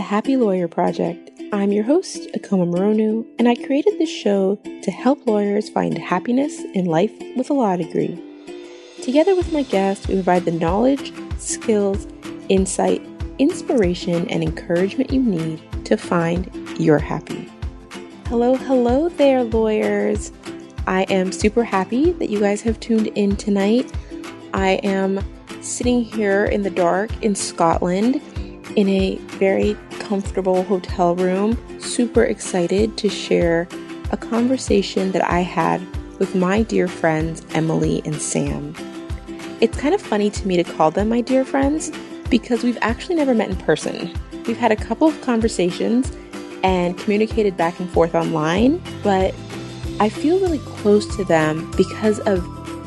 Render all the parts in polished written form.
Happy Lawyer Project. I'm your host, Akoma Moronu, and I created this show to help lawyers find happiness in life with a law degree. Together with my guests, we provide the knowledge, skills, insight, inspiration, and encouragement you need to find your happy. Hello there, lawyers. I am super happy that you guys have tuned in tonight. I am sitting here in the dark in Scotland in a very comfortable hotel room, super excited to share a conversation that I had with my dear friends, Emily and Sam. It's kind of funny to me to call them my dear friends because we've actually never met in person. We've had a couple of conversations and communicated back and forth online, but I feel really close to them because of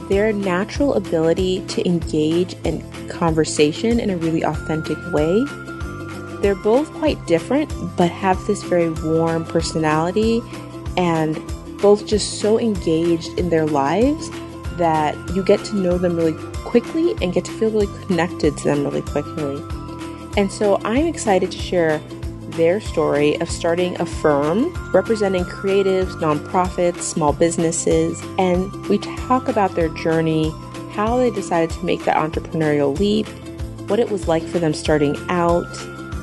their natural ability to engage in conversation in a really authentic way. They're both quite different, but have this very warm personality and both just so engaged in their lives that you get to know them really quickly and get to feel really connected to them really quickly. And so I'm excited to share their story of starting a firm representing creatives, nonprofits, small businesses, and we talk about their journey, how they decided to make that entrepreneurial leap, what it was like for them starting out,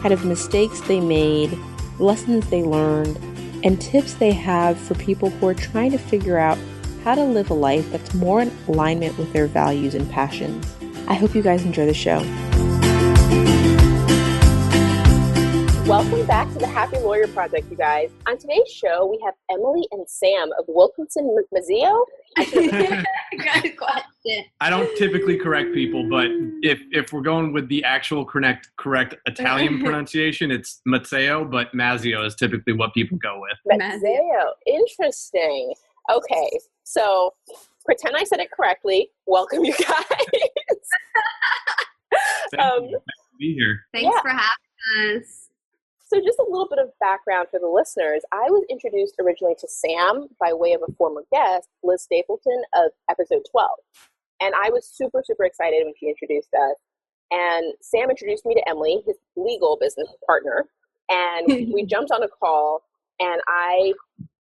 kind of mistakes they made, lessons they learned, and tips they have for people who are trying to figure out how to live a life that's more in alignment with their values and passions. I hope you guys enjoy the show. Welcome back to the Happy Lawyer Project, you guys. On today's show, we have Emily and Sam of Wilkinson and Mazzeo. Good question. I don't typically correct people, but if we're going with the actual correct Italian pronunciation, it's Mazzeo, but Mazzeo is typically what people go with. Mazzeo. Interesting. Okay, so pretend I said it correctly. Welcome, you guys. Thank you. Nice to be here. Thanks for having us. So just a little bit of background for the listeners. I was introduced originally to Sam by way of a former guest, Liz Stapleton of episode 12. And I was super, super excited when she introduced us. And Sam introduced me to Emily, his legal business partner. And we jumped on a call and I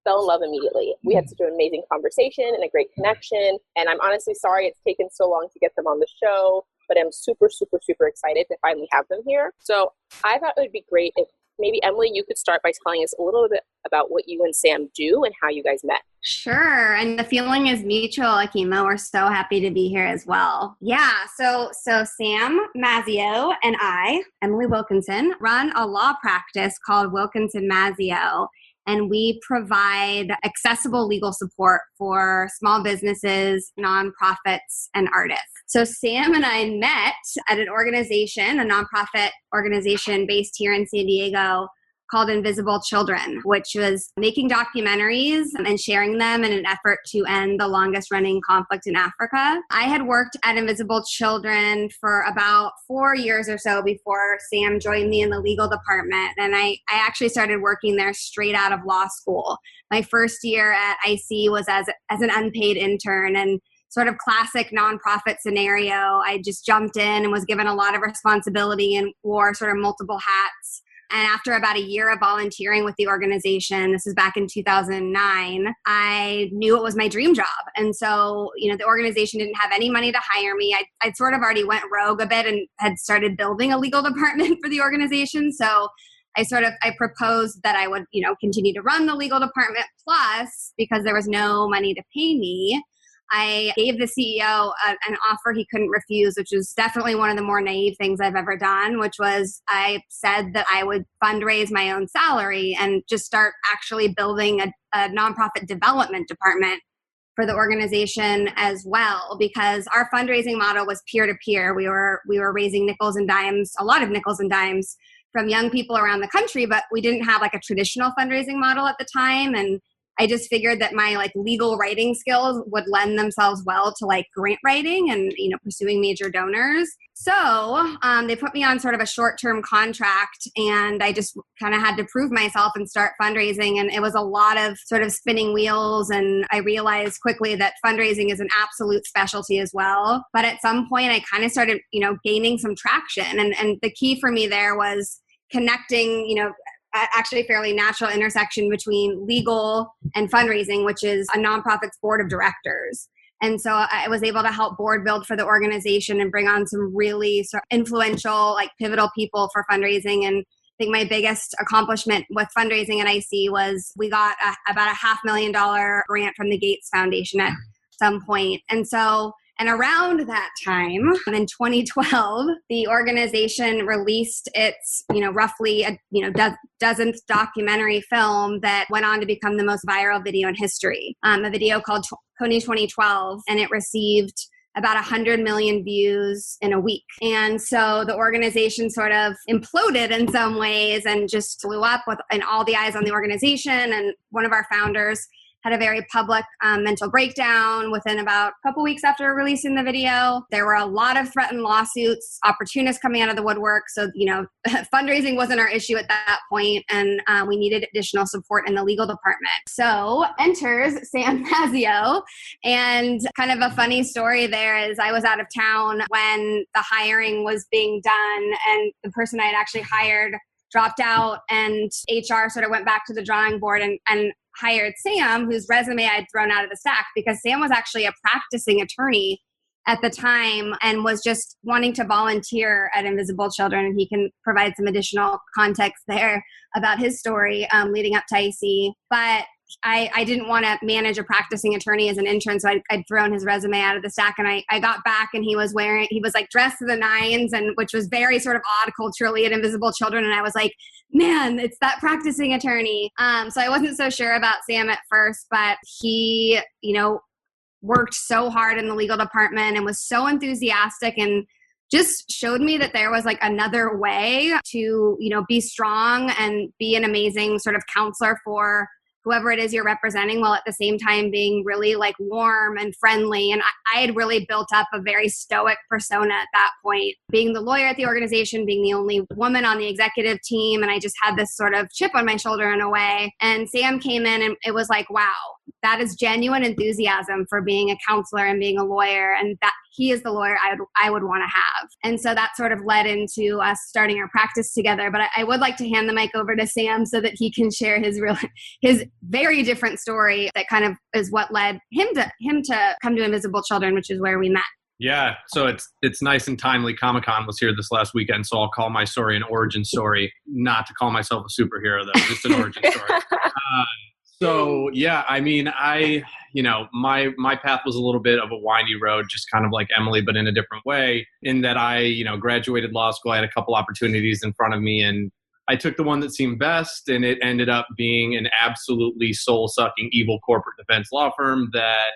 fell in love immediately. We had such an amazing conversation and a great connection. And I'm honestly sorry it's taken so long to get them on the show, but I'm super, super, super excited to finally have them here. So I thought it would be great if maybe, Emily, you could start by telling us a little bit about what you and Sam do and how you guys met. Sure. And the feeling is mutual, Akima. We're so happy to be here as well. Yeah. So Sam Mazzeo and I, Emily Wilkinson, run a law practice called Wilkinson Mazzeo. And we provide accessible legal support for small businesses, nonprofits, and artists. So Sam and I met at an organization, a nonprofit organization based here in San Diego called Invisible Children, which was making documentaries and sharing them in an effort to end the longest running conflict in Africa. I had worked at Invisible Children for about 4 years or so before Sam joined me in the legal department. And I actually started working there straight out of law school. My first year at IC was as an unpaid intern, and sort of classic nonprofit scenario. I just jumped in and was given a lot of responsibility and wore sort of multiple hats. And after about a year of volunteering with the organization, this is back in 2009, I knew it was my dream job. And so, the organization didn't have any money to hire me. I'd sort of already went rogue a bit and had started building a legal department for the organization. So I proposed that I would, continue to run the legal department. Plus, because there was no money to pay me, I gave the CEO an offer he couldn't refuse, which was definitely one of the more naive things I've ever done, which was I said that I would fundraise my own salary and just start actually building a nonprofit development department for the organization as well, because our fundraising model was peer-to-peer. We were raising nickels and dimes, a lot of nickels and dimes from young people around the country, but we didn't have like a traditional fundraising model at the time. And I just figured that my legal writing skills would lend themselves well to grant writing and, pursuing major donors. So they put me on sort of a short-term contract, and I just kind of had to prove myself and start fundraising. And it was a lot of sort of spinning wheels. And I realized quickly that fundraising is an absolute specialty as well. But at some point I kind of started, gaining some traction. And the key for me there was connecting, actually a fairly natural intersection between legal and fundraising, which is a nonprofit's board of directors. And so I was able to help board build for the organization and bring on some really sort of influential, pivotal people for fundraising. And I think my biggest accomplishment with fundraising at IC was we got about a $500,000 grant from the Gates Foundation at some point. And around that time, in 2012, the organization released its, roughly dozenth documentary film that went on to become the most viral video in history. A video called Pony 2012, and it received about 100 million views in a week. And so the organization sort of imploded in some ways and just blew up and all the eyes on the organization. And one of our founders had a very public mental breakdown within about a couple weeks after releasing the video. There were a lot of threatened lawsuits, opportunists coming out of the woodwork. So, fundraising wasn't our issue at that point, and we needed additional support in the legal department. So enters Sam Mazzeo, and kind of a funny story there is I was out of town when the hiring was being done, and the person I had actually hired dropped out, and HR sort of went back to the drawing board and hired Sam, whose resume I'd thrown out of the stack, because Sam was actually a practicing attorney at the time and was just wanting to volunteer at Invisible Children. And he can provide some additional context there about his story leading up to IC. But I didn't want to manage a practicing attorney as an intern, so I'd thrown his resume out of the stack. And I got back, and he was dressed to the nines, and which was very sort of odd culturally at Invisible Children. And I was like, man, it's that practicing attorney. So I wasn't so sure about Sam at first, but he, worked so hard in the legal department and was so enthusiastic and just showed me that there was another way to, be strong and be an amazing sort of counselor for whoever it is you're representing, while at the same time being really warm and friendly. And I had really built up a very stoic persona at that point, being the lawyer at the organization, being the only woman on the executive team. And I just had this sort of chip on my shoulder in a way. And Sam came in, and it was like, wow, that is genuine enthusiasm for being a counselor and being a lawyer. And that he is the lawyer I would want to have. And so that sort of led into us starting our practice together. But I would like to hand the mic over to Sam so that he can share his very different story that kind of is what led him to come to Invisible Children, which is where we met. Yeah, so it's nice and timely. Comic-Con was here this last weekend, so I'll call my story an origin story. Not to call myself a superhero, though, just an origin story. So yeah, I mean, my path was a little bit of a windy road, just kind of like Emily, but in a different way, in that I, graduated law school. I had a couple opportunities in front of me, and I took the one that seemed best, and it ended up being an absolutely soul-sucking, evil corporate defense law firm that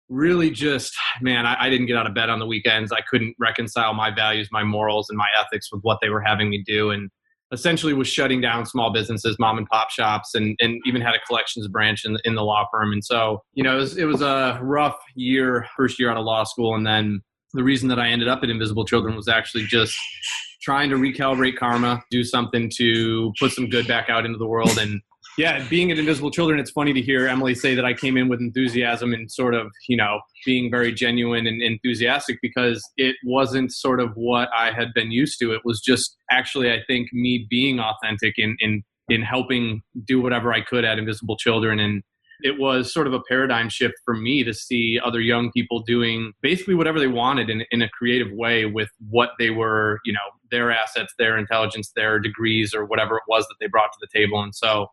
really just, man, I didn't get out of bed on the weekends. I couldn't reconcile my values, my morals, and my ethics with what they were having me do, and essentially was shutting down small businesses, mom and pop shops, and even had a collections branch in the law firm. And so, it was a rough year, first year out of law school. And then the reason that I ended up at Invisible Children was actually just trying to recalibrate karma, do something to put some good back out into the world. And yeah, being at Invisible Children, it's funny to hear Emily say that I came in with enthusiasm and sort of, being very genuine and enthusiastic, because it wasn't sort of what I had been used to. It was just actually, I think, me being authentic in helping do whatever I could at Invisible Children. And it was sort of a paradigm shift for me to see other young people doing basically whatever they wanted in a creative way with what they were, their assets, their intelligence, their degrees, or whatever it was that they brought to the table. And so,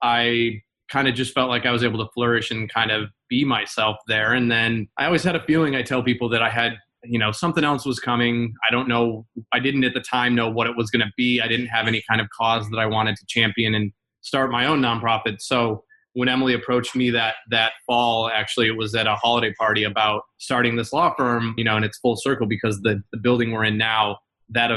I kind of just felt like I was able to flourish and kind of be myself there. And then I always had a feeling, I tell people, that I had, something else was coming. I don't know. I didn't at the time know what it was going to be. I didn't have any kind of cause that I wanted to champion and start my own nonprofit. So when Emily approached me that fall, actually, it was at a holiday party about starting this law firm, and it's full circle because the building we're in now, that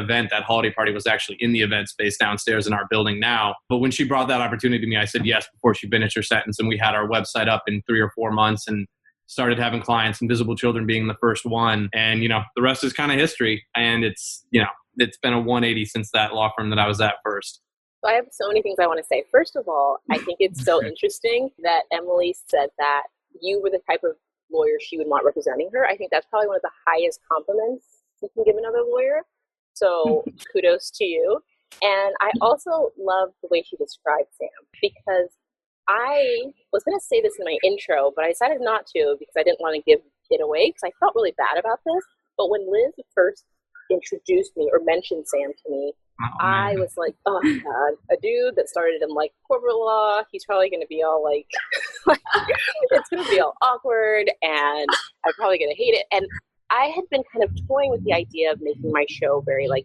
holiday party was actually in the event space downstairs in our building now. But when she brought that opportunity to me, I said yes before she finished her sentence. And we had our website up in 3 or 4 months and started having clients, Invisible Children being the first one. And, the rest is kind of history. And it's been a 180 since that law firm that I was at first. So I have so many things I want to say. First of all, I think it's so interesting that Emily said that you were the type of lawyer she would want representing her. I think that's probably one of the highest compliments you can give another lawyer. So kudos to you. And I also love the way she described Sam, because I was going to say this in my intro, but I decided not to because I didn't want to give it away because I felt really bad about this. But when Liz first introduced me or mentioned Sam to me, I was like, oh my God, a dude that started in like corporate law, he's probably going to be all like, it's going to be all awkward and I'm probably going to hate it. And I had been kind of toying with the idea of making my show very like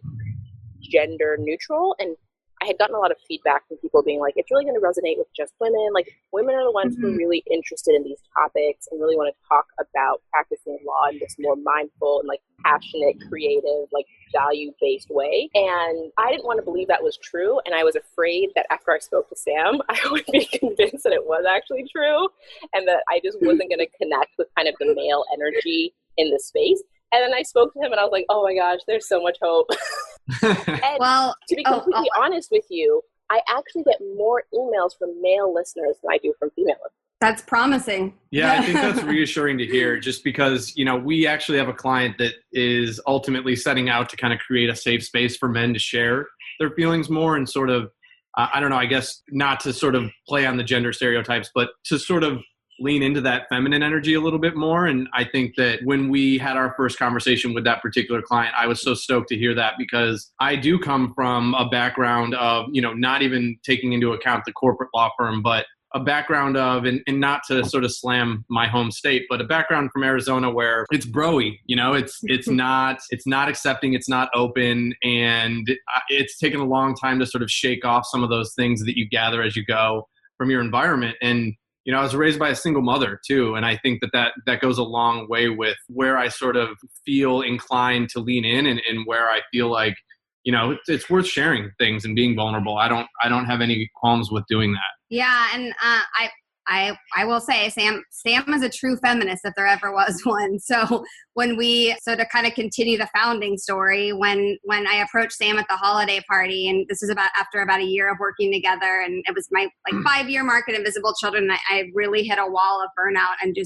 gender neutral, and I had gotten a lot of feedback from people being like, it's really going to resonate with just women. Like, women are the ones who are really interested in these topics and really want to talk about practicing law in this more mindful and like passionate, creative, like value-based way. And I didn't want to believe that was true. And I was afraid that after I spoke to Sam, I would be convinced that it was actually true and that I just wasn't going to connect with kind of the male energy in the space. And then I spoke to him and I was like, oh my gosh, there's so much hope. And well, to be completely honest with you, I actually get more emails from male listeners than I do from female listeners. That's promising. Yeah, I think that's reassuring to hear, just because, you know, we actually have a client that is ultimately setting out to kind of create a safe space for men to share their feelings more and sort of, I don't know, I guess not to sort of play on the gender stereotypes, but to sort of lean into that feminine energy a little bit more. And I think that when we had our first conversation with that particular client, I was so stoked to hear that, because I do come from a background of, you know, not even taking into account the corporate law firm, but a background of, and not to sort of slam my home state, but a background from Arizona where it's bro-y, you know, it's not accepting, it's not open. And it's taken a long time to sort of shake off some of those things that you gather as you go from your environment. And you know, I was raised by a single mother too. And I think that goes a long way with where I sort of feel inclined to lean in and where I feel like, you know, it's worth sharing things and being vulnerable. I don't have any qualms with doing that. Yeah. And I will say Sam is a true feminist if there ever was one. So to kind of continue the founding story, when I approached Sam at the holiday party, and this was after about a year of working together, and it was my 5-year mark at Invisible Children, I really hit a wall of burnout and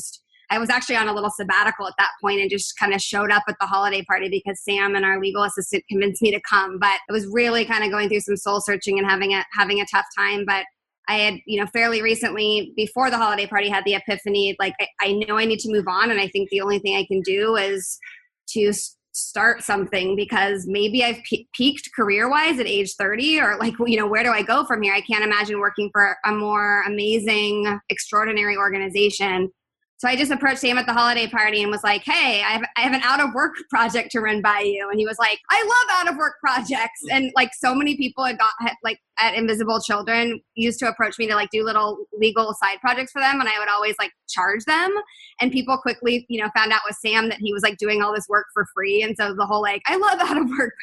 I was actually on a little sabbatical at that point and just kind of showed up at the holiday party because Sam and our legal assistant convinced me to come. But I was really kind of going through some soul searching and having a tough time. But I had, you know, fairly recently before the holiday party had the epiphany, like I know I need to move on. And I think the only thing I can do is to start something, because maybe I've peaked career-wise at age 30, or like, you know, where do I go from here? I can't imagine working for a more amazing, extraordinary organization. So I just approached Sam at the holiday party and was like, hey, I have an out-of-work project to run by you. And he was like, I love out-of-work projects. And like so many people at Invisible Children used to approach me to like do little legal side projects for them. And I would always like charge them. And people quickly, you know, found out with Sam that he was like doing all this work for free. And so the whole like, I love out-of-work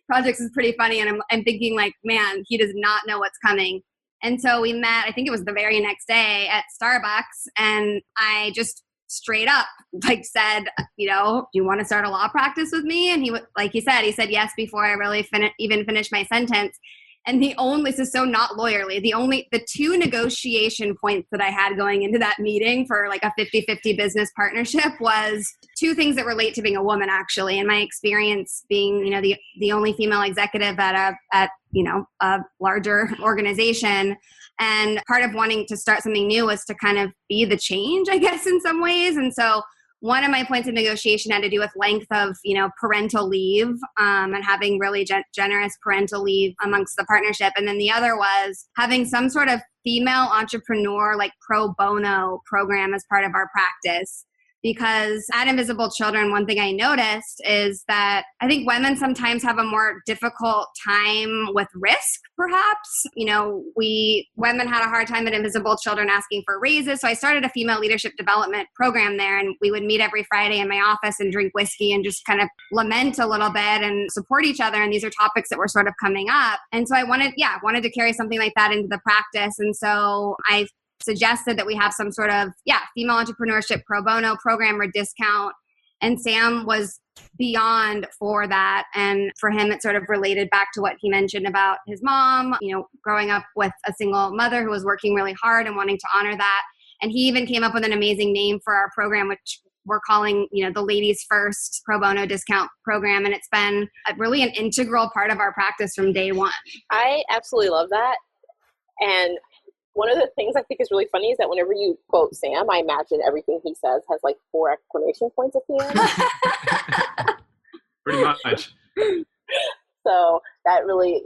projects is pretty funny. And I'm thinking like, man, he does not know what's coming. And so we met, I think it was the very next day at Starbucks, and I just straight up like said, you know, do you want to start a law practice with me? And he said yes before I really even finished my sentence. And this is so not lawyerly, the two negotiation points that I had going into that meeting for like a 50-50 business partnership was two things that relate to being a woman, actually. In my experience being, you know, the only female executive at you know, a larger organization. And part of wanting to start something new was to kind of be the change, I guess, in some ways. And so one of my points of negotiation had to do with length of, you know, parental leave, and having really generous parental leave amongst the partnership. And then the other was having some sort of female entrepreneur, like pro bono program as part of our practice. Because at Invisible Children, one thing I noticed is that I think women sometimes have a more difficult time with risk, perhaps. You know, women had a hard time at Invisible Children asking for raises. So I started a female leadership development program there, and we would meet every Friday in my office and drink whiskey and just kind of lament a little bit and support each other. And these are topics that were sort of coming up. And so I wanted to carry something like that into the practice. And so I suggested that we have some sort of, female entrepreneurship pro bono program or discount. And Sam was beyond for that. And for him, it sort of related back to what he mentioned about his mom, you know, growing up with a single mother who was working really hard and wanting to honor that. And he even came up with an amazing name for our program, which we're calling, the Ladies First pro bono discount program. And it's been really an integral part of our practice from day one. I absolutely love that. And one of the things I think is really funny is that whenever you quote Sam, I imagine everything he says has like 4 exclamation points at the end. Pretty much. So that really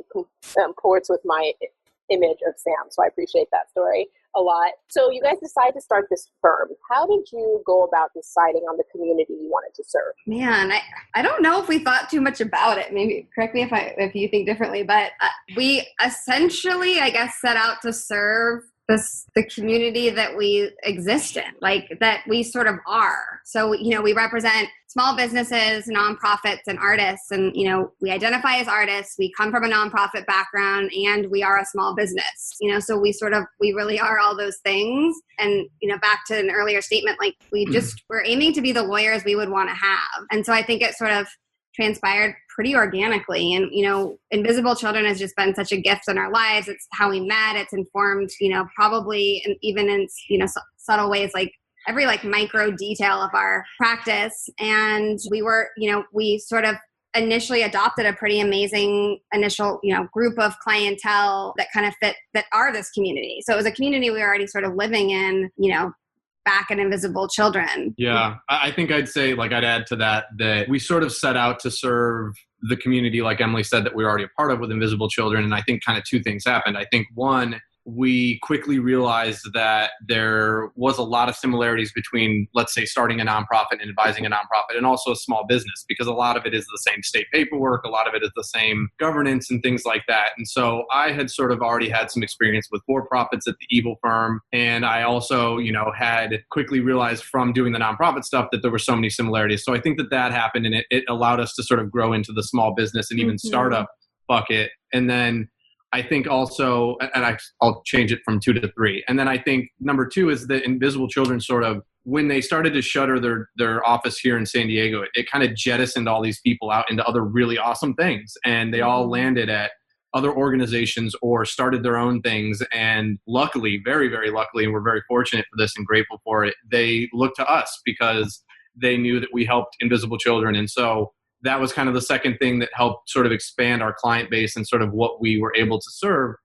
comports with my image of Sam. So I appreciate that story a lot. So you guys decided to start this firm. How did you go about deciding on the community you wanted to serve? Man, I don't know if we thought too much about it. Maybe correct me if you think differently, but we essentially, I guess, set out to serve the community that we exist in, like that we sort of are. So, we represent small businesses, nonprofits, and artists. And, we identify as artists, we come from a nonprofit background, and we are a small business, so we really are all those things. And, back to an earlier statement, like we're aiming to be the lawyers we would want to have. And so I think it sort of transpired pretty organically. And, Invisible Children has just been such a gift in our lives. It's how we met. It's informed, probably, and even in, subtle ways, like every micro detail of our practice. And we sort of initially adopted a pretty amazing initial, group of clientele that kind of fit, that are this community. So it was a community we were already sort of living in, back in Invisible Children. Yeah, I think I'd say, I'd add to that we sort of set out to serve the community, like Emily said, that we were already a part of with Invisible Children. And I think kind of 2 things happened. I think one, we quickly realized that there was a lot of similarities between, let's say, starting a nonprofit and advising a nonprofit, and also a small business, because a lot of it is the same state paperwork, a lot of it is the same governance and things like that. And so I had sort of already had some experience with for-profits at the Evil firm. And I also, had quickly realized from doing the nonprofit stuff that there were so many similarities. So I think that happened, and it allowed us to sort of grow into the small business and even startup bucket. And then I think also, and I'll change it from 2 to 3. And then I think number 2 is that Invisible Children sort of, when they started to shutter their office here in San Diego, it kind of jettisoned all these people out into other really awesome things. And they all landed at other organizations or started their own things. And luckily, very, very luckily, and we're very fortunate for this and grateful for it, they looked to us because they knew that we helped Invisible Children. And so that was kind of the second thing that helped sort of expand our client base and sort of what we were able to serve.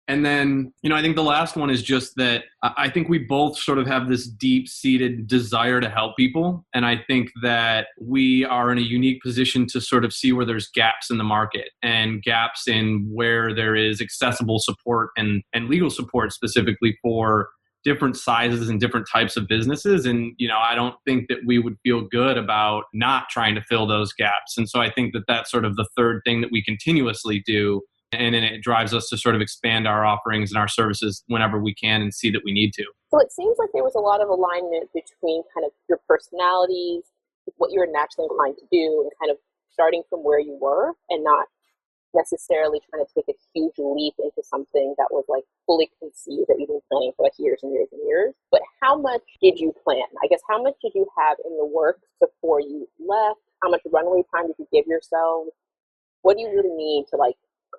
And then, I think the last one is just that I think we both sort of have this deep-seated desire to help people. And I think that we are in a unique position to sort of see where there's gaps in the market and gaps in where there is accessible support and legal support specifically for different sizes and different types of businesses. And, I don't think that we would feel good about not trying to fill those gaps. And so I think that that's sort of the third thing that we continuously do. And then it drives us to sort of expand our offerings and our services whenever we can and see that we need to. So it seems like there was a lot of alignment between kind of your personalities, what you're naturally inclined to do, and kind of starting from where you were and not necessarily trying to take a huge leap into something that was fully conceived that you've been planning for years and years and years. But how much did you plan? I guess, how much did you have in the works before you left? How much runway time did you give yourself? What do you really need to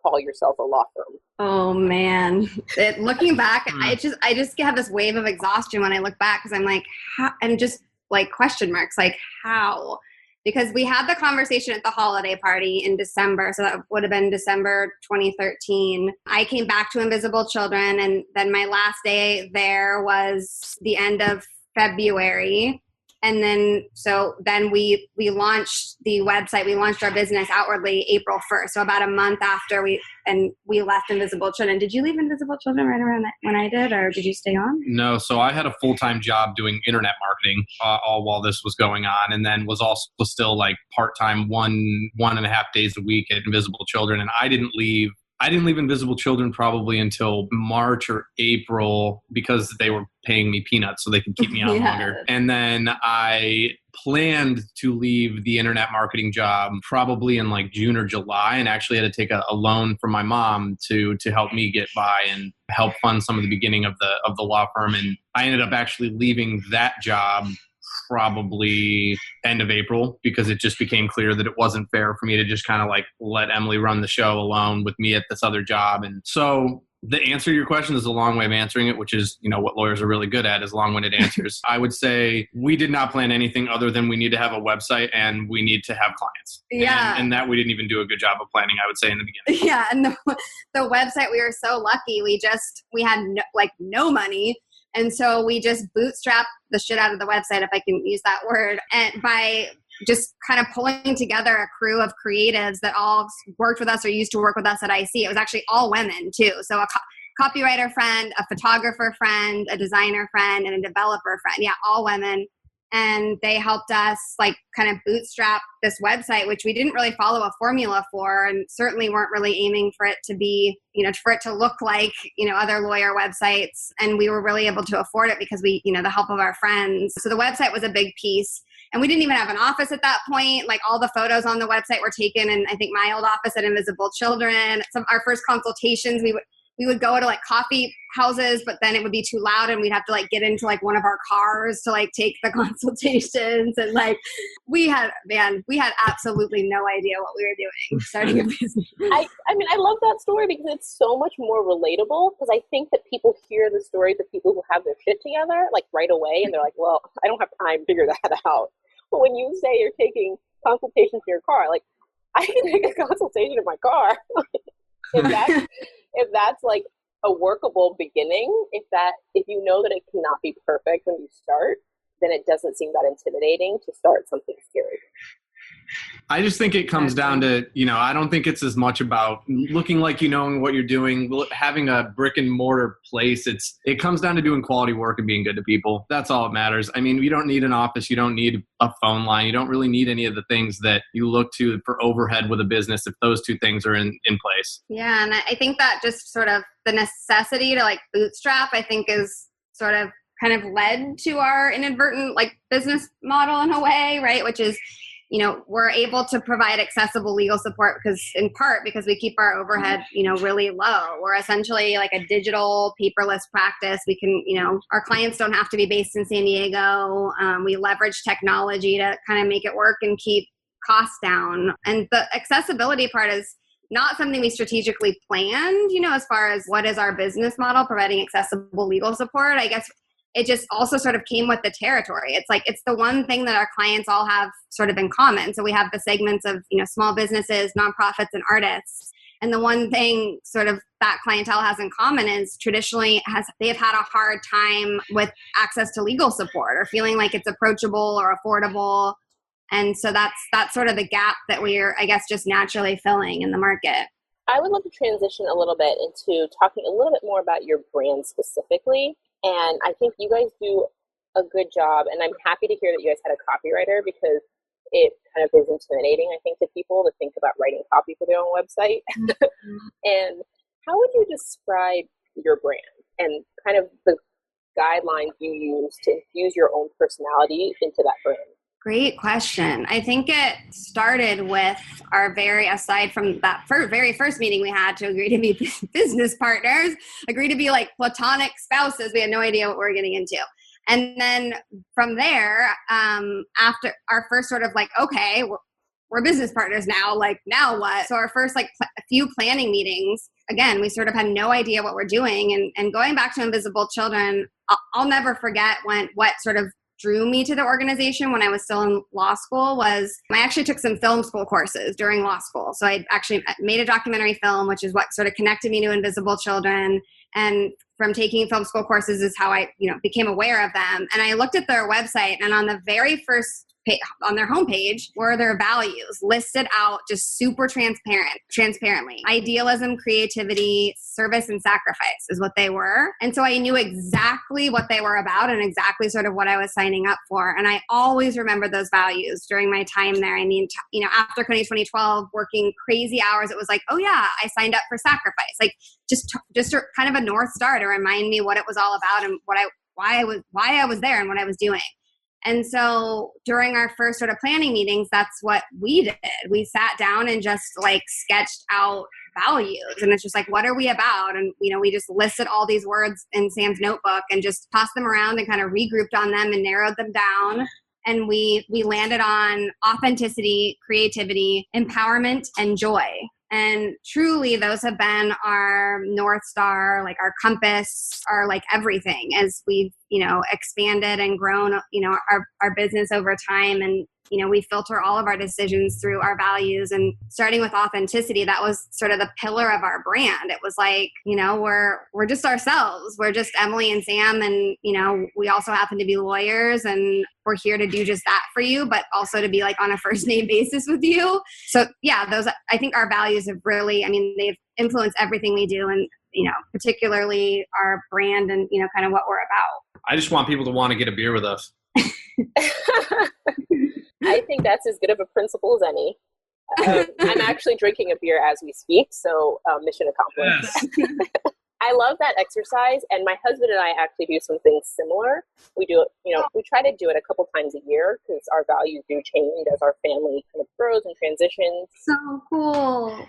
call yourself a law firm? Oh man, looking back, I just have this wave of exhaustion when I look back, because I'm like, how? And just question marks, how? Because we had the conversation at the holiday party in December. So that would have been December 2013. I came back to Invisible Children, and then my last day there was the end of February. And then we launched the website. We launched our business outwardly April 1st. So about a month after we left Invisible Children. Did you leave Invisible Children right around when I did, or did you stay on? No. So I had a full-time job doing internet marketing all while this was going on, and then was also still part-time 1.5 days a week at Invisible Children. And I didn't leave Invisible Children probably until March or April, because they were paying me peanuts so they could keep me on longer. And then I planned to leave the internet marketing job probably in June or July, and actually had to take a loan from my mom to help me get by and help fund some of the beginning of the law firm. And I ended up actually leaving that job probably end of April, because it just became clear that it wasn't fair for me to just kind of let Emily run the show alone with me at this other job. And so The answer to your question is a long way of answering it, which is, what lawyers are really good at is long-winded answers. I would say we did not plan anything other than we need to have a website and we need to have clients. Yeah. And that we didn't even do a good job of planning, I would say, in the beginning. Yeah. And the website, we were so lucky. We had no money. And so we just bootstrapped the shit out of the website, if I can use that word, and by just kind of pulling together a crew of creatives that all worked with us or used to work with us at IC. It was actually all women too. So a copywriter friend, a photographer friend, a designer friend, and a developer friend. Yeah, all women. And they helped us kind of bootstrap this website, which we didn't really follow a formula for, and certainly weren't really aiming for it to be, for it to look like, other lawyer websites. And we were really able to afford it because we, the help of our friends. So the website was a big piece. And we didn't even have an office at that point. All the photos on the website were taken in, I think, my old office at Invisible Children. Our first consultations, we would go to coffee houses, but then it would be too loud and we'd have to get into one of our cars to take the consultations. And we had absolutely no idea what we were doing starting a business. I love that story because it's so much more relatable, because I think that people hear the stories of people who have their shit together right away and they're like, well, I don't have time to figure that out. But when you say you're taking consultations in your car, I can take a consultation in my car. If that's a workable beginning, if you know that it cannot be perfect when you start, then it doesn't seem that intimidating to start something scary. I just think it comes down to, I don't think it's as much about looking like you know what you're doing, having a brick and mortar place. It comes down to doing quality work and being good to people. That's all that matters. I mean, you don't need an office. You don't need a phone line. You don't really need any of the things that you look to for overhead with a business if those two things are in place. Yeah. And I think that just sort of the necessity to bootstrap, I think is sort of kind of led to our inadvertent business model in a way, right? Which is, we're able to provide accessible legal support in part because we keep our overhead, really low. We're essentially a digital paperless practice. We can, our clients don't have to be based in San Diego. We leverage technology to kind of make it work and keep costs down. And the accessibility part is not something we strategically planned, as far as what is our business model, providing accessible legal support. I guess it just also sort of came with the territory. It's it's the one thing that our clients all have sort of in common. So we have the segments of, small businesses, nonprofits, and artists. And the one thing sort of that clientele has in common is traditionally they've had a hard time with access to legal support or feeling like it's approachable or affordable. And so that's sort of the gap that we're, I guess, just naturally filling in the market. I would love to transition a little bit into talking a little bit more about your brand specifically. And I think you guys do a good job, and I'm happy to hear that you guys had a copywriter because it kind of is intimidating, I think, to people to think about writing copy for their own website. And how would you describe your brand and kind of the guidelines you use to infuse your own personality into that brand? Great question. I think it started with aside from that very first meeting we had to agree to be business partners, agree to be platonic spouses. We had no idea what we were getting into. And then from there, after our first sort of okay, we're business partners now, now what? So our first a few planning meetings, again, we sort of had no idea what we're doing. And going back to Invisible Children, I'll never forget what sort of drew me to the organization when I was still in law school was I actually took some film school courses during law school. So I actually made a documentary film, which is what sort of connected me to Invisible Children. And from taking film school courses is how I, became aware of them. And I looked at their website, and on the very first on their homepage were their values listed out just super transparently. Idealism, creativity, service, and sacrifice is what they were. And so I knew exactly what they were about and exactly sort of what I was signing up for. And I always remember those values during my time there. I mean, after 2012, working crazy hours, it was oh yeah, I signed up for sacrifice. Just kind of a North Star to remind me what it was all about and why I was there and what I was doing. And so during our first sort of planning meetings, that's what we did. We sat down and just sketched out values. And it's just what are we about? And, we just listed all these words in Sam's notebook and just tossed them around and kind of regrouped on them and narrowed them down. And we landed on authenticity, creativity, empowerment, and joy. And truly, those have been our North Star, like our compass, our like everything as we've, expanded and grown, our business over time. And, we filter all of our decisions through our values, and starting with authenticity, that was sort of the pillar of our brand. It was like, we're just ourselves. We're just Emily and Sam. And, we also happen to be lawyers, and we're here to do just that for you, but also to be like on a first name basis with you. So yeah, I think our values have really, they've influenced everything we do, and, particularly our brand and, kind of what we're about. I just want people to want to get a beer with us. I think that's as good of a principle as any. I'm actually drinking a beer as we speak, so mission accomplished. Yes. I love that exercise, and my husband and I actually do some things similar. We do it, we try to do it a couple times a year because our values do change as our family kind of grows and transitions. So cool.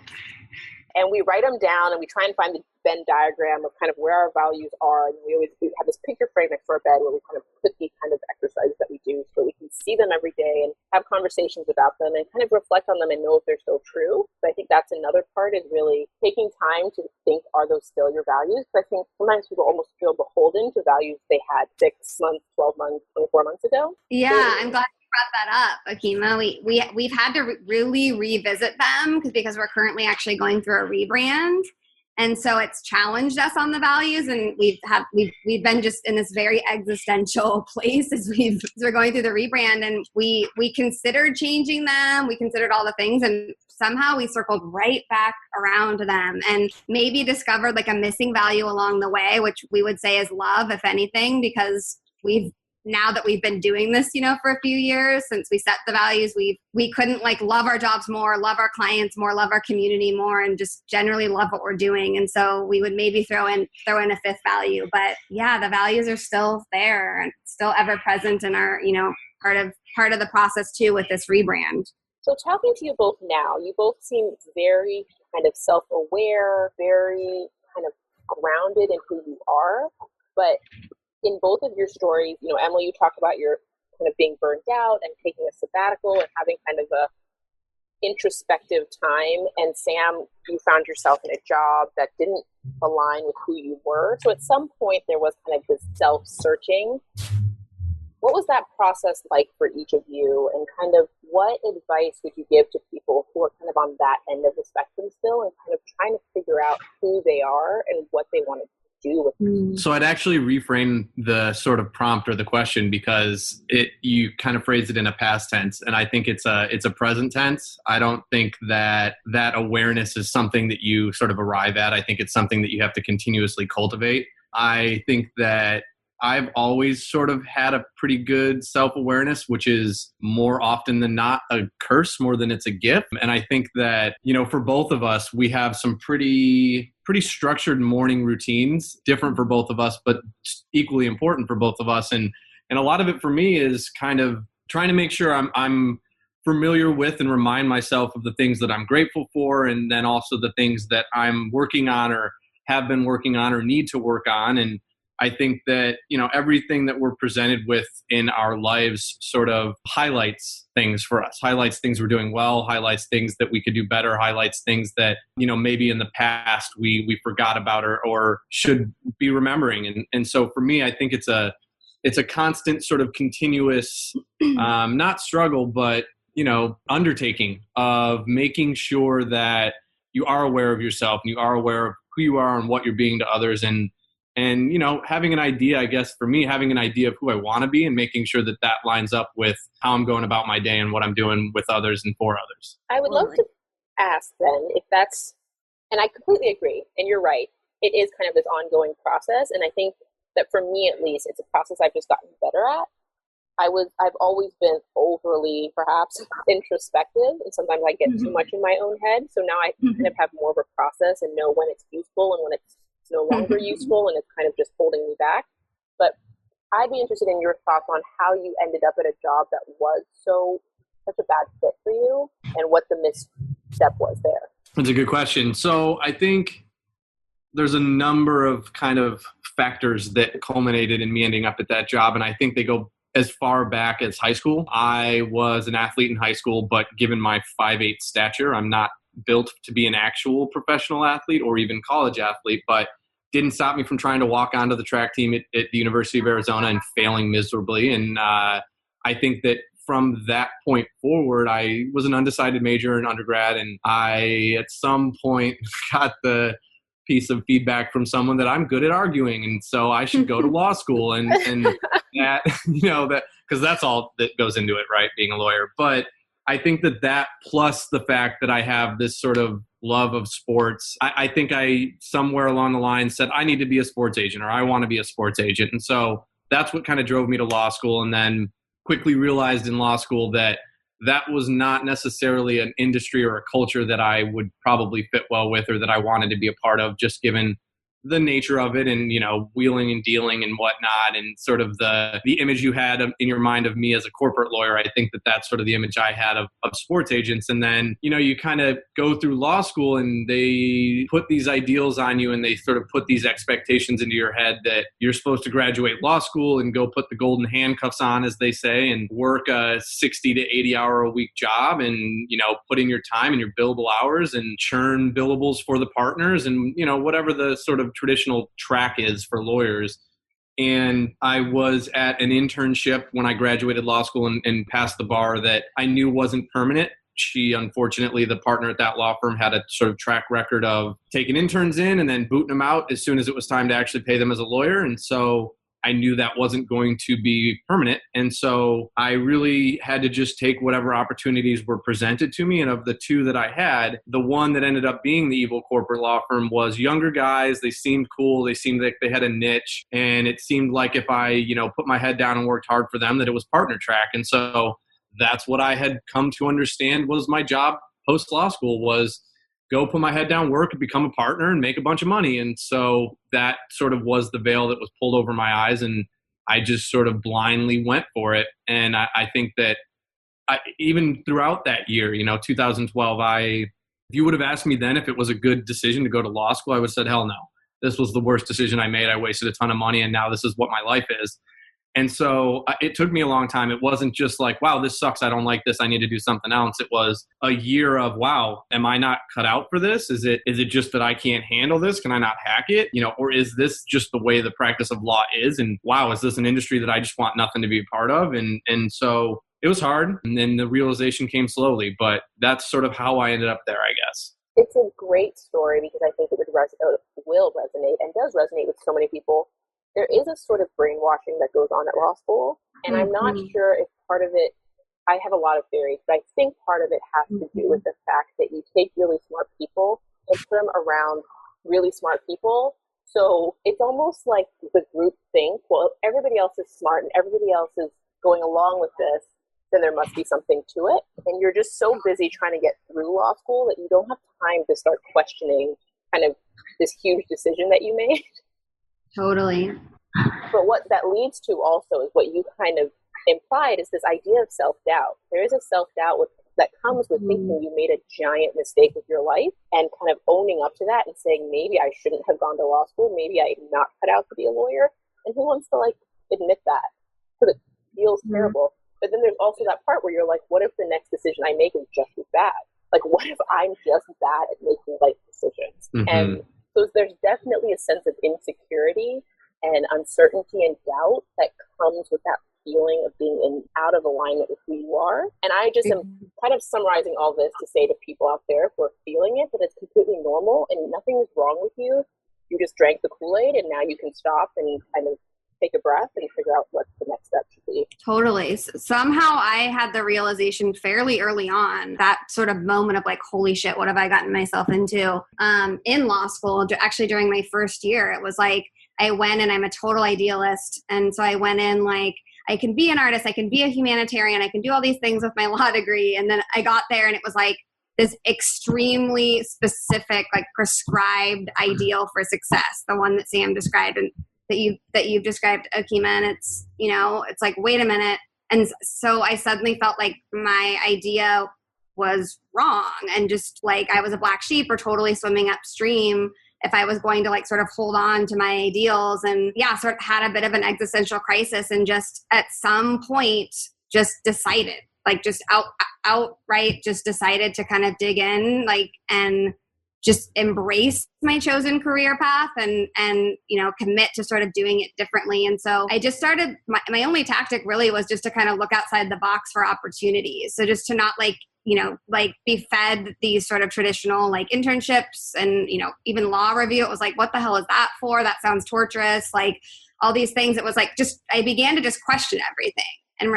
And we write them down, and we try and find the Venn diagram of kind of where our values are. And we have this picture frame next to our bed where we kind of put these kind of exercises that we do so we can see them every day and have conversations about them and kind of reflect on them and know if they're still true. So I think that's another part, is really taking time to think, are those still your values? Because I think sometimes people almost feel beholden to values they had 6 months, 12 months, 24 months ago. Yeah, I'm glad you brought that up, Akima. We've had to really revisit them because we're currently actually going through a rebrand. And so it's challenged us on the values, and we've been just in this very existential place as we're going through the rebrand, and we considered changing them. We considered all the things, and somehow we circled right back around to them, and maybe discovered like a missing value along the way, which we would say is love, if anything, because now that we've been doing this, for a few years since we set the values, we couldn't like love our jobs more, love our clients more, love our community more, and just generally love what we're doing. And so we would maybe throw in a fifth value, but yeah, the values are still there and still ever present in our, part of the process too with this rebrand. So talking to you both now, you both seem very kind of self-aware, very kind of grounded in who you are, but in both of your stories, Emily, you talk about your kind of being burnt out and taking a sabbatical and having kind of a introspective time. And Sam, you found yourself in a job that didn't align with who you were. So at some point there was kind of this self-searching. What was that process like for each of you? And kind of what advice would you give to people who are kind of on that end of the spectrum still and kind of trying to figure out who they are and what they want to do with. So I'd actually reframe the sort of prompt or the question, because you kind of phrased it in a past tense, and I think it's a present tense. I don't think that awareness is something that you sort of arrive at. I think it's something that you have to continuously cultivate. I think that I've always sort of had a pretty good self-awareness, which is more often than not a curse more than it's a gift. And I think that, for both of us, we have some pretty structured morning routines, different for both of us, but equally important for both of us. And a lot of it for me is kind of trying to make sure I'm familiar with and remind myself of the things that I'm grateful for, and then also the things that I'm working on or have been working on or need to work on. And I think that, everything that we're presented with in our lives sort of highlights things for us, highlights things we're doing well, highlights things that we could do better, highlights things that, maybe in the past we forgot about or should be remembering. And so for me, I think it's a constant sort of continuous, not struggle, but, undertaking of making sure that you are aware of yourself and you are aware of who you are and what you're being to others. And having an idea, I guess for me, having an idea of who I want to be and making sure that lines up with how I'm going about my day and what I'm doing with others and for others. I would love to ask then if that's, and I completely agree, and you're right, it is kind of this ongoing process. And I think that for me, at least, it's a process I've just gotten better at. I've always been overly, perhaps, introspective, and sometimes I get too much in my own head. So now I kind of have more of a process and know when it's useful and when it's no longer useful and it's kind of just holding me back. But I'd be interested in your thoughts on how you ended up at a job that was such a bad fit for you and what the misstep was there. That's a good question. So I think there's a number of kind of factors that culminated in me ending up at that job. And I think they go as far back as high school. I was an athlete in high school, but given my 5'8" stature, I'm not built to be an actual professional athlete or even college athlete, but didn't stop me from trying to walk onto the track team at the University of Arizona and failing miserably. And I think that from that point forward, I was an undecided major in undergrad, and I at some point got the piece of feedback from someone that I'm good at arguing, and so I should go to law school, and that, that, because that's all that goes into it, right, being a lawyer. But I think that plus the fact that I have this sort of love of sports, I think I somewhere along the line said I need to be a sports agent, or I want to be a sports agent. And so that's what kind of drove me to law school, and then quickly realized in law school that was not necessarily an industry or a culture that I would probably fit well with, or that I wanted to be a part of, just given the nature of it, and wheeling and dealing and whatnot, and sort of the image you had in your mind of me as a corporate lawyer. I think that's sort of the image I had of sports agents. And then you kind of go through law school, and they put these ideals on you, and they sort of put these expectations into your head that you're supposed to graduate law school and go put the golden handcuffs on, as they say, and work a 60 to 80 hour a week job, and put in your time and your billable hours and churn billables for the partners, and whatever the sort of traditional track is for lawyers. And I was at an internship when I graduated law school and passed the bar that I knew wasn't permanent. She, unfortunately, the partner at that law firm, had a sort of track record of taking interns in and then booting them out as soon as it was time to actually pay them as a lawyer. And so I knew that wasn't going to be permanent. And so I really had to just take whatever opportunities were presented to me. And of the two that I had, the one that ended up being the evil corporate law firm was younger guys. They seemed cool. They seemed like they had a niche. And it seemed like if I, put my head down and worked hard for them, that it was partner track. And so that's what I had come to understand was my job post law school, was go put my head down, work, and become a partner and make a bunch of money. And so that sort of was the veil that was pulled over my eyes, and I just sort of blindly went for it. And I think that even throughout that year, 2012, if you would have asked me then if it was a good decision to go to law school, I would have said, hell no. This was the worst decision I made. I wasted a ton of money, and now this is what my life is. And so it took me a long time. It wasn't just like, wow, this sucks. I don't like this. I need to do something else. It was a year of, wow, am I not cut out for this? Is it just that I can't handle this? Can I not hack it? Or is this just the way the practice of law is? And wow, is this an industry that I just want nothing to be a part of? And so it was hard. And then the realization came slowly, but that's sort of how I ended up there, I guess. It's a great story because I think it will resonate and does resonate with so many people. There is a sort of brainwashing that goes on at law school, and I'm not sure if part of it, I have a lot of theories, but I think part of it has to do with the fact that you take really smart people and put them around really smart people. So it's almost like the group think, well, if everybody else is smart and everybody else is going along with this, then there must be something to it. And you're just so busy trying to get through law school that you don't have time to start questioning kind of this huge decision that you made. Totally. But what that leads to also is what you kind of implied is this idea of self-doubt. There is a self-doubt that comes with thinking you made a giant mistake with your life and kind of owning up to that and saying, maybe I shouldn't have gone to law school. Maybe I'm not cut out to be a lawyer. And who wants to admit that? Because it feels terrible. But then there's also that part where you're like, what if the next decision I make is just as bad? What if I'm just bad at making life decisions? And so there's definitely a sense of insecurity and uncertainty and doubt that comes with that feeling of being out of alignment with who you are. And I just am kind of summarizing all this to say to people out there who are feeling it that it's completely normal and nothing is wrong with you. You just drank the Kool-Aid and now you can stop and kind of take a breath and figure out what the next step should be. Totally. Somehow I had the realization fairly early on, that sort of moment of holy shit, what have I gotten myself into? In law school, actually during my first year, it was I went and I'm a total idealist. And so I went in I can be an artist, I can be a humanitarian, I can do all these things with my law degree. And then I got there and it was this extremely specific, prescribed ideal for success, the one that Sam described and that you've described, Akima. And it's, it's wait a minute. And so I suddenly felt like my idea was wrong and just I was a black sheep or totally swimming upstream if I was going to sort of hold on to my ideals, and sort of had a bit of an existential crisis and just at some point just decided just out outright just decided to kind of dig in, like, and just embrace my chosen career path and, commit to sort of doing it differently. And so I just started, my only tactic really was just to kind of look outside the box for opportunities. So just to not be fed these sort of traditional like internships and, even law review. It was like, what the hell is that for? That sounds torturous. Like all these things. It was like, I began to just question everything.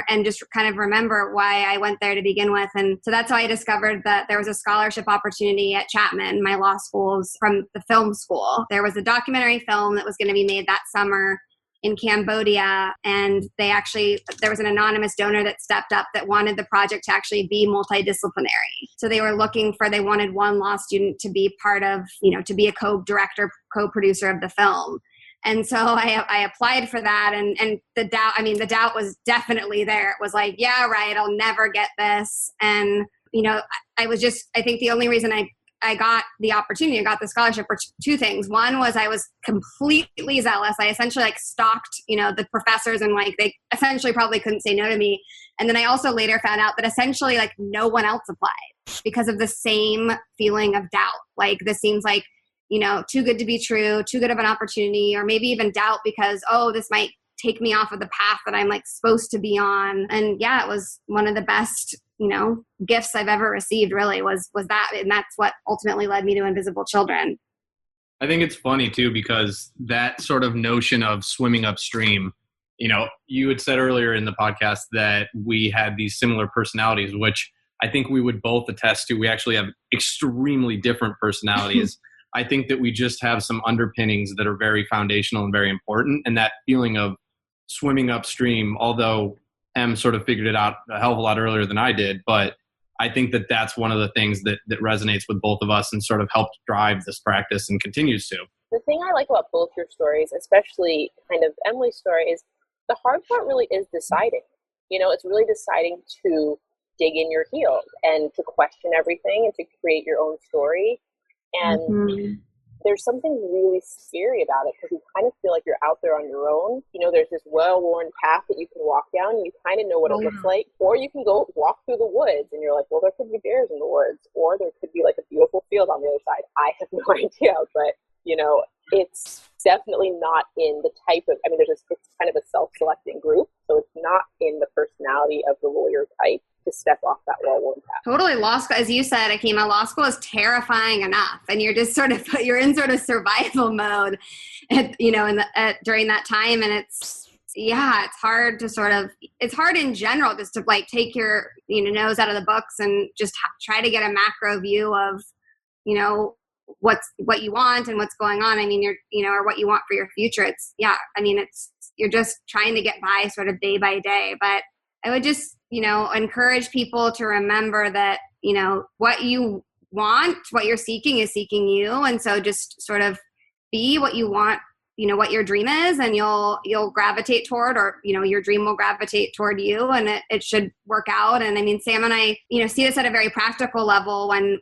And just kind of remember why I went there to begin with. And so that's how I discovered that there was a scholarship opportunity at Chapman, my law school's, from the film school. There was a documentary film that was going to be made that summer in Cambodia. And there was an anonymous donor that stepped up that wanted the project to actually be multidisciplinary. So they wanted one law student to be part of, to be a co-director, co-producer of the film. And so I applied for that, and the doubt was definitely there. It was like, yeah, right, I'll never get this. And, I think the only reason I got the opportunity, I got the scholarship were two things. One was I was completely zealous. I essentially like stalked, the professors, and like they essentially probably couldn't say no to me. And then I also later found out that essentially like no one else applied because of the same feeling of doubt. Like this seems like, too good to be true, too good of an opportunity, or maybe even doubt because, this might take me off of the path that I'm like supposed to be on. And yeah, it was one of the best, gifts I've ever received really was that. And that's what ultimately led me to Invisible Children. I think it's funny too, because that sort of notion of swimming upstream, you had said earlier in the podcast that we had these similar personalities, which I think we would both attest to. We actually have extremely different personalities. I think that we just have some underpinnings that are very foundational and very important. And that feeling of swimming upstream, although Em sort of figured it out a hell of a lot earlier than I did, but I think that that's one of the things that resonates with both of us and sort of helped drive this practice and continues to. The thing I like about both your stories, especially kind of Emily's story, is the hard part really is deciding. It's really deciding to dig in your heels and to question everything and to create your own story. And there's something really scary about it because you kind of feel like you're out there on your own. There's this well-worn path that you can walk down and you kind of know what it looks like. Or you can go walk through the woods and you're like, well, there could be bears in the woods. Or there could be like a beautiful field on the other side. I have no idea. But, it's definitely not in the type of, it's kind of a self-selecting group. So it's not in the personality of the lawyer type to step off that well-worn path. Totally. Law school, as you said, Akima, law school is terrifying enough. And you're just you're in sort of survival mode, during that time. And it's hard to it's hard in general just to like take your, nose out of the books and just try to get a macro view of, what you want and what's going on. Or what you want for your future. You're just trying to get by sort of day by day. But I would just, encourage people to remember that, what you want, what you're seeking is seeking you. And so just sort of be what you want, what your dream is, and you'll gravitate toward, or, your dream will gravitate toward you, and it should work out. And Sam and I, see this at a very practical level when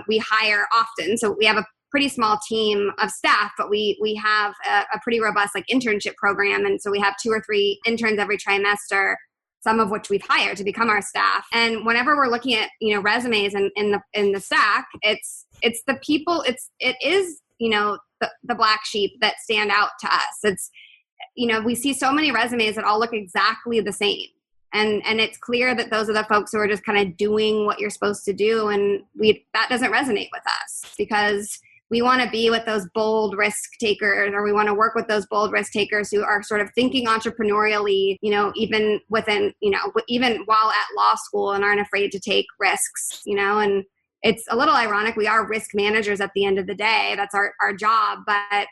we hire often. So we have a pretty small team of staff, but we have a pretty robust like internship program. And so we have 2 or 3 interns every trimester, some of which we've hired to become our staff. And whenever we're looking at, resumes in the stack, it's the people, it is the black sheep that stand out to us. It's, we see so many resumes that all look exactly the same. And it's clear that those are the folks who are just kind of doing what you're supposed to do. And that doesn't resonate with us because we want to be with those bold risk takers, or we want to work with those bold risk takers who are sort of thinking entrepreneurially, even within, even while at law school, and aren't afraid to take risks, and it's a little ironic. We are risk managers at the end of the day. That's our job. But,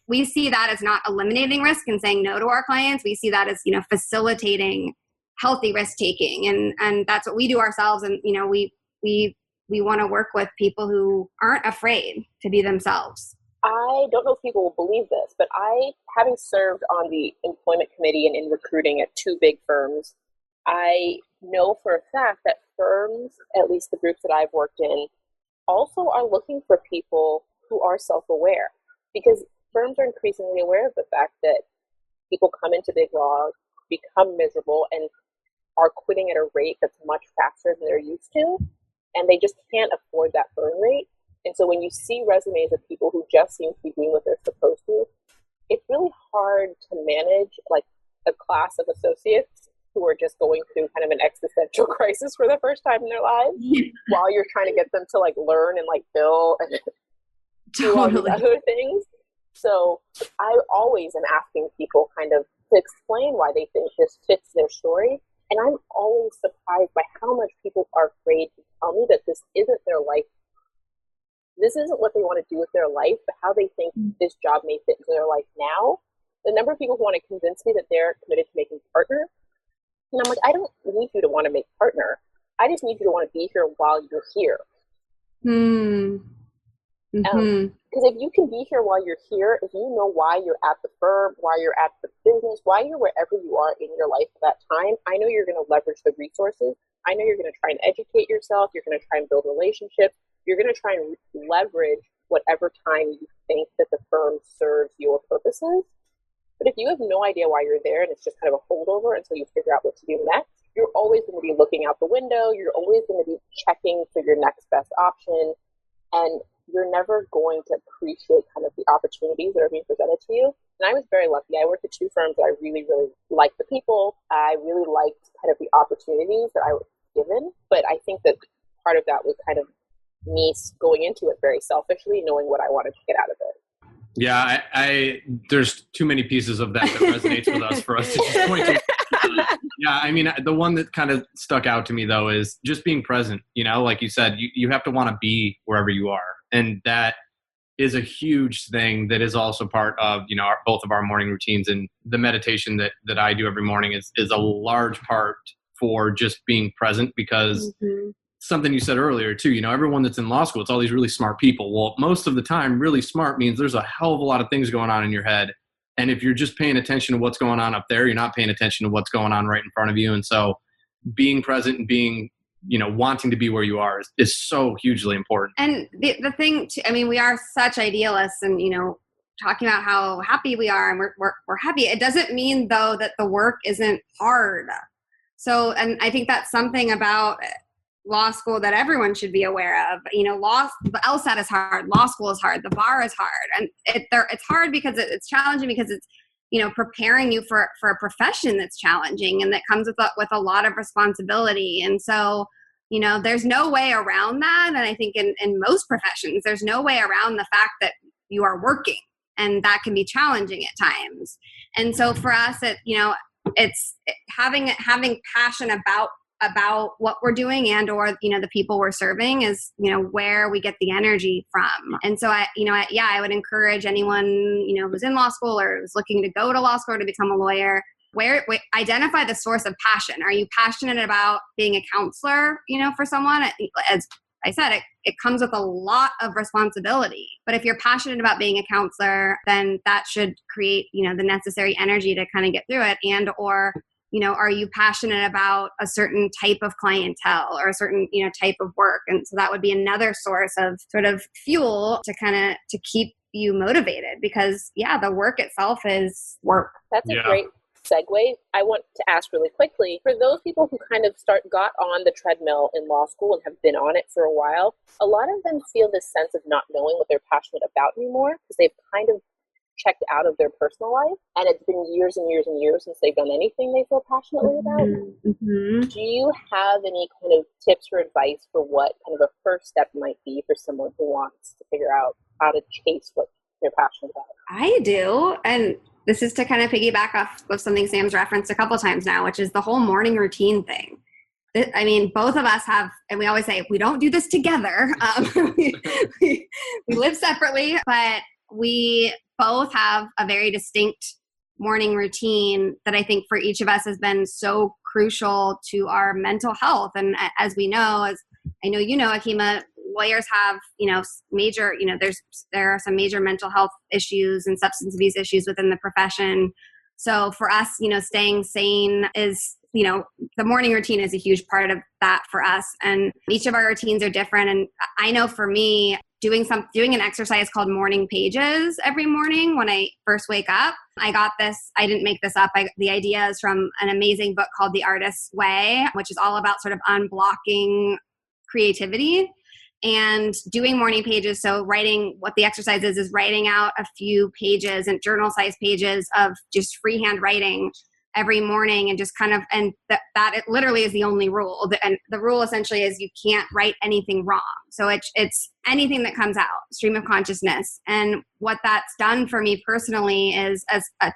we see that as not eliminating risk and saying no to our clients. We see that as, facilitating healthy risk taking. And that's what we do ourselves. And, we want to work with people who aren't afraid to be themselves. I don't know if people will believe this, but having served on the employment committee and in recruiting at 2 big firms, I know for a fact that firms, at least the groups that I've worked in, also are looking for people who are self-aware, because firms are increasingly aware of the fact that people come into big law, become miserable, and are quitting at a rate that's much faster than they're used to, and they just can't afford that burn rate. And so when you see resumes of people who just seem to be doing what they're supposed to, it's really hard to manage like a class of associates who are just going through kind of an existential crisis for the first time in their lives while you're trying to get them to like learn and like bill and do all these other things. So I always am asking people kind of to explain why they think this fits their story. And I'm always surprised by how much people are afraid to tell me that this isn't their life. This isn't what they want to do with their life, but how they think this job may fit into their life now. The number of people who want to convince me that they're committed to making partner. And I'm like, I don't need you to want to make partner. I just need you to want to be here while you're here. Because if you can be here while you're here, if you know why you're at the firm, why you're at the business, why you're wherever you are in your life at that time, I know you're going to leverage the resources. I know you're going to try and educate yourself. You're going to try and build relationships. You're going to try and leverage whatever time you think that the firm serves your purposes. But if you have no idea why you're there and it's just kind of a holdover until you figure out what to do next, you're always going to be looking out the window. You're always going to be checking for your next best option. And you're never going to appreciate kind of the opportunities that are being presented to you. And I was very lucky. I worked at two firms that I really, really liked the people. I really liked kind of the opportunities that I was given. But I think that part of that was kind of me going into it very selfishly, knowing what I wanted to get out of it. Yeah, I there's too many pieces of that resonates with us for us to just point to. Yeah, I mean, the one that kind of stuck out to me, though, is just being present. You know, like you said, you have to want to be wherever you are. And that is a huge thing that is also part of, you know, both of our morning routines. And the meditation that I do every morning is a large part for just being present, because something you said earlier, too, you know, everyone that's in law school, it's all these really smart people. Well, most of the time, really smart means there's a hell of a lot of things going on in your head. And if you're just paying attention to what's going on up there, you're not paying attention to what's going on right in front of you. And so being present and being, you know, wanting to be where you are is so hugely important. And the thing, I mean, we are such idealists and, you know, talking about how happy we are and we're happy. It doesn't mean, though, that the work isn't hard. So, and I think that's something about law school that everyone should be aware of. You know, the LSAT is hard, law school is hard, the bar is hard. And it's hard because it's challenging, because it's, you know, preparing you for a profession that's challenging and that comes with a lot of responsibility. And so, you know, there's no way around that. And I think in most professions, there's no way around the fact that you are working, and that can be challenging at times. And so for us, it's having passion about what we're doing and or, you know, the people we're serving is, you know, where we get the energy from. And so I would encourage anyone, you know, who's in law school or who's looking to go to law school or to become a lawyer, identify the source of passion. Are you passionate about being a counselor, you know, for someone? As I said, it comes with a lot of responsibility. But if you're passionate about being a counselor, then that should create, you know, the necessary energy to kind of get through it. And or, you know, are you passionate about a certain type of clientele or a certain, you know, type of work? And so that would be another source of sort of fuel to keep you motivated, because the work itself is work. That's a great segue. I want to ask really quickly, for those people who kind of got on the treadmill in law school and have been on it for a while, a lot of them feel this sense of not knowing what they're passionate about anymore, because they've kind of checked out of their personal life, and it's been years and years and years since they've done anything they feel passionately about. Do you have any kind of tips or advice for what kind of a first step might be for someone who wants to figure out how to chase what they're passionate about? I do. And this is to kind of piggyback off of something Sam's referenced a couple times now, which is the whole morning routine thing. I mean, both of us have, and we always say, we don't do this together. We live separately, but we both have a very distinct morning routine that I think for each of us has been so crucial to our mental health. And as we know, as I know, you know, Akima, lawyers have, you know, major, you know, there are some major mental health issues and substance abuse issues within the profession. So for us, you know, staying sane is, you know, the morning routine is a huge part of that for us. And each of our routines are different. And I know for me, doing an exercise called morning pages every morning when I first wake up. I got this, I didn't make this up. The idea is from an amazing book called The Artist's Way, which is all about sort of unblocking creativity and doing morning pages. So writing, what the exercise is writing out a few pages and journal size pages of just freehand writing every morning, and just kind of, and that it literally is the only rule. And the rule essentially is you can't write anything wrong. So it's anything that comes out, stream of consciousness. And what that's done for me personally is as a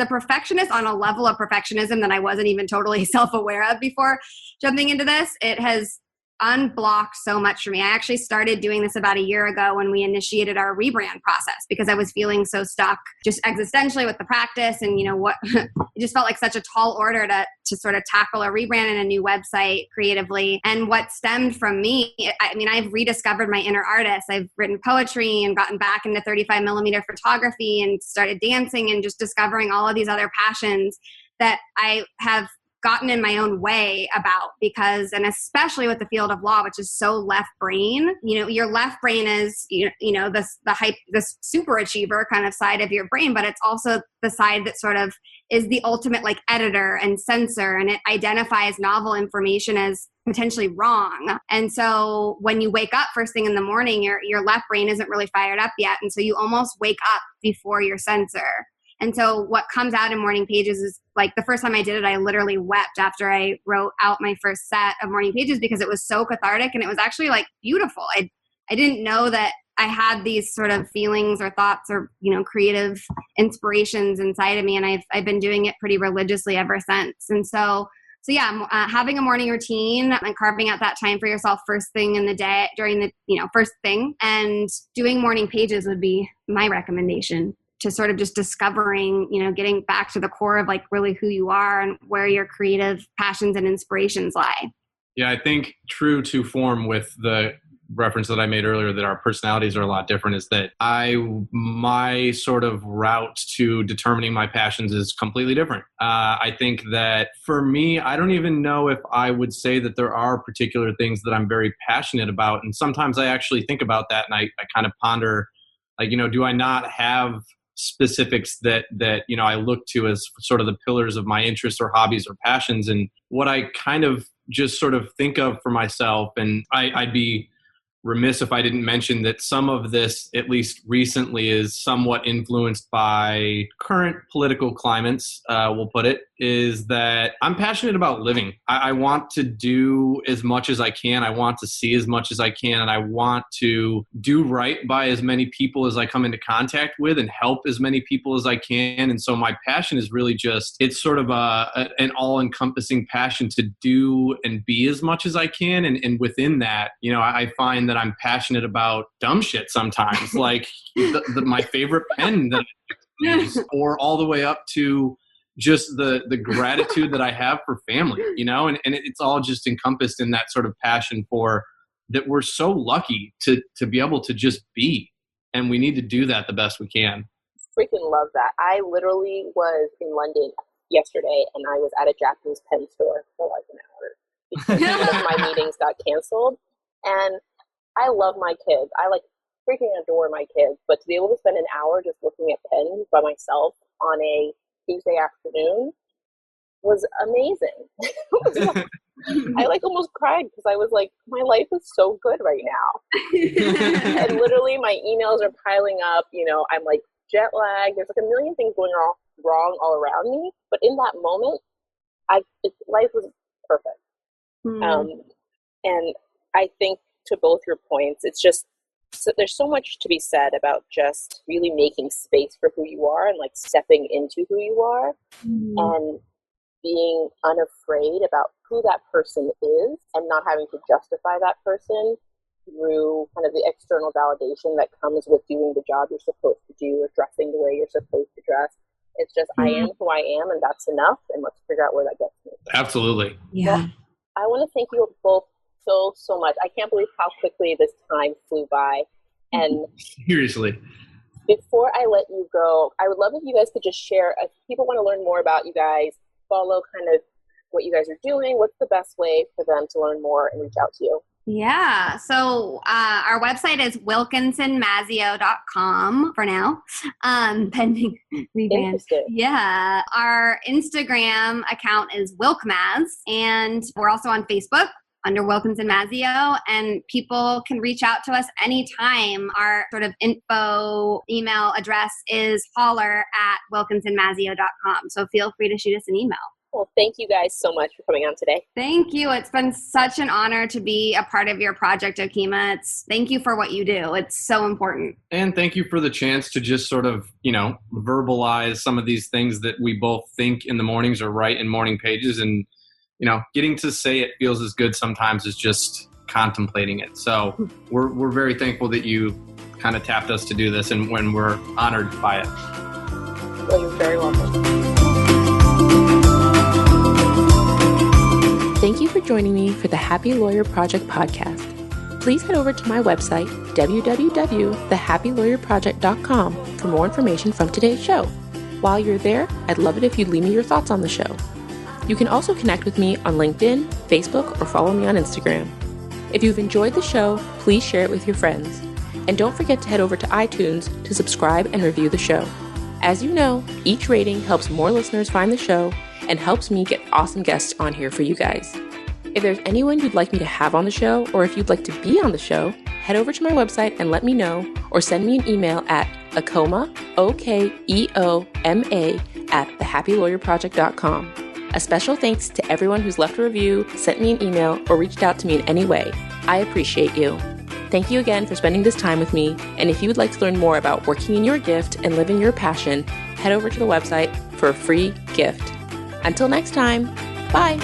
perfectionist on a level of perfectionism that I wasn't even totally self-aware of before jumping into this, it has unblocked so much for me. I actually started doing this about a year ago when we initiated our rebrand process, because I was feeling so stuck just existentially with the practice, and it just felt like such a tall order to sort of tackle a rebrand and a new website creatively. And what stemmed from me, I've rediscovered my inner artist. I've written poetry and gotten back into 35 millimeter photography and started dancing and just discovering all of these other passions that I have gotten in my own way about, because, and especially with the field of law, which is so left brain, your left brain is, this super achiever kind of side of your brain, but it's also the side that sort of is the ultimate like editor and censor, and it identifies novel information as potentially wrong. And so when you wake up first thing in the morning, your left brain isn't really fired up yet. And so you almost wake up before your censor. And so what comes out in morning pages is, like, the first time I did it, I literally wept after I wrote out my first set of morning pages, because it was so cathartic, and it was actually like beautiful. I didn't know that I had these sort of feelings or thoughts or, creative inspirations inside of me. And I've been doing it pretty religiously ever since. And so yeah, having a morning routine and carving out that time for yourself first thing in the day during the, first thing, and doing morning pages would be my recommendation, to sort of just discovering, getting back to the core of like really who you are and where your creative passions and inspirations lie. Yeah, I think true to form with the reference that I made earlier that our personalities are a lot different, is that my sort of route to determining my passions is completely different. I think that for me, I don't even know if I would say that there are particular things that I'm very passionate about. And sometimes I actually think about that, and I kind of ponder, like, do I not have specifics that I look to as sort of the pillars of my interests or hobbies or passions? And what I kind of just sort of think of for myself, and I'd be remiss if I didn't mention that some of this, at least recently, is somewhat influenced by current political climates, we'll put it, is that I'm passionate about living. I want to do as much as I can. I want to see as much as I can. And I want to do right by as many people as I come into contact with and help as many people as I can. And so my passion is really just, it's sort of an all-encompassing passion to do and be as much as I can. And within that, I find that I'm passionate about dumb shit sometimes, like my favorite pen that I use, or all the way up to just the gratitude that I have for family, and it's all just encompassed in that sort of passion for that. We're so lucky to be able to just be, and we need to do that the best we can. Freaking love that. I literally was in London yesterday, and I was at a Japanese pen store for like an hour because one of my meetings got canceled. And I love my kids. I freaking adore my kids, but to be able to spend an hour just looking at pens by myself on a Tuesday afternoon was amazing. I almost cried, because I was like, my life is so good right now. And literally my emails are piling up, I'm like jet lagged. There's like a million things going wrong all around me. But in that moment, life was perfect. And I think, to both your points, it's just, there's so much to be said about just really making space for who you are and like stepping into who you are, and being unafraid about who that person is, and not having to justify that person through kind of the external validation that comes with doing the job you're supposed to do or dressing the way you're supposed to dress. It's just, I am who I am, and that's enough, and let's figure out where that gets me. Absolutely. Yeah. Well, I want to thank you both so much. I can't believe how quickly this time flew by. And seriously, before I let you go, I would love if you guys could just share, if people want to learn more about you guys, follow kind of what you guys are doing, what's the best way for them to learn more and reach out to you? Yeah. So our website is wilkinsonmazzeo.com for now, pending rebrand. Yeah. Our Instagram account is wilkmaz, and we're also on Facebook under Wilkinson Mazzeo, and people can reach out to us anytime. Our sort of info email address is holler@wilkinsonmazzeo.com. So feel free to shoot us an email. Well, thank you guys so much for coming on today. Thank you. It's been such an honor to be a part of your project, Okema. Thank you for what you do. It's so important. And thank you for the chance to just sort of, verbalize some of these things that we both think in the mornings or write in morning pages. And, getting to say it feels as good sometimes as just contemplating it. So we're very thankful that you kind of tapped us to do this, and when we're honored by it. Well, you're very welcome. Thank you for joining me for the Happy Lawyer Project podcast. Please head over to my website, www.thehappylawyerproject.com, for more information from today's show. While you're there, I'd love it if you'd leave me your thoughts on the show. You can also connect with me on LinkedIn, Facebook, or follow me on Instagram. If you've enjoyed the show, please share it with your friends. And don't forget to head over to iTunes to subscribe and review the show. As you know, each rating helps more listeners find the show and helps me get awesome guests on here for you guys. If there's anyone you'd like me to have on the show, or if you'd like to be on the show, head over to my website and let me know, or send me an email at okema, OKEOMA, @thehappylawyerproject.com. A special thanks to everyone who's left a review, sent me an email, or reached out to me in any way. I appreciate you. Thank you again for spending this time with me, and if you would like to learn more about working in your gift and living your passion, head over to the website for a free gift. Until next time, bye!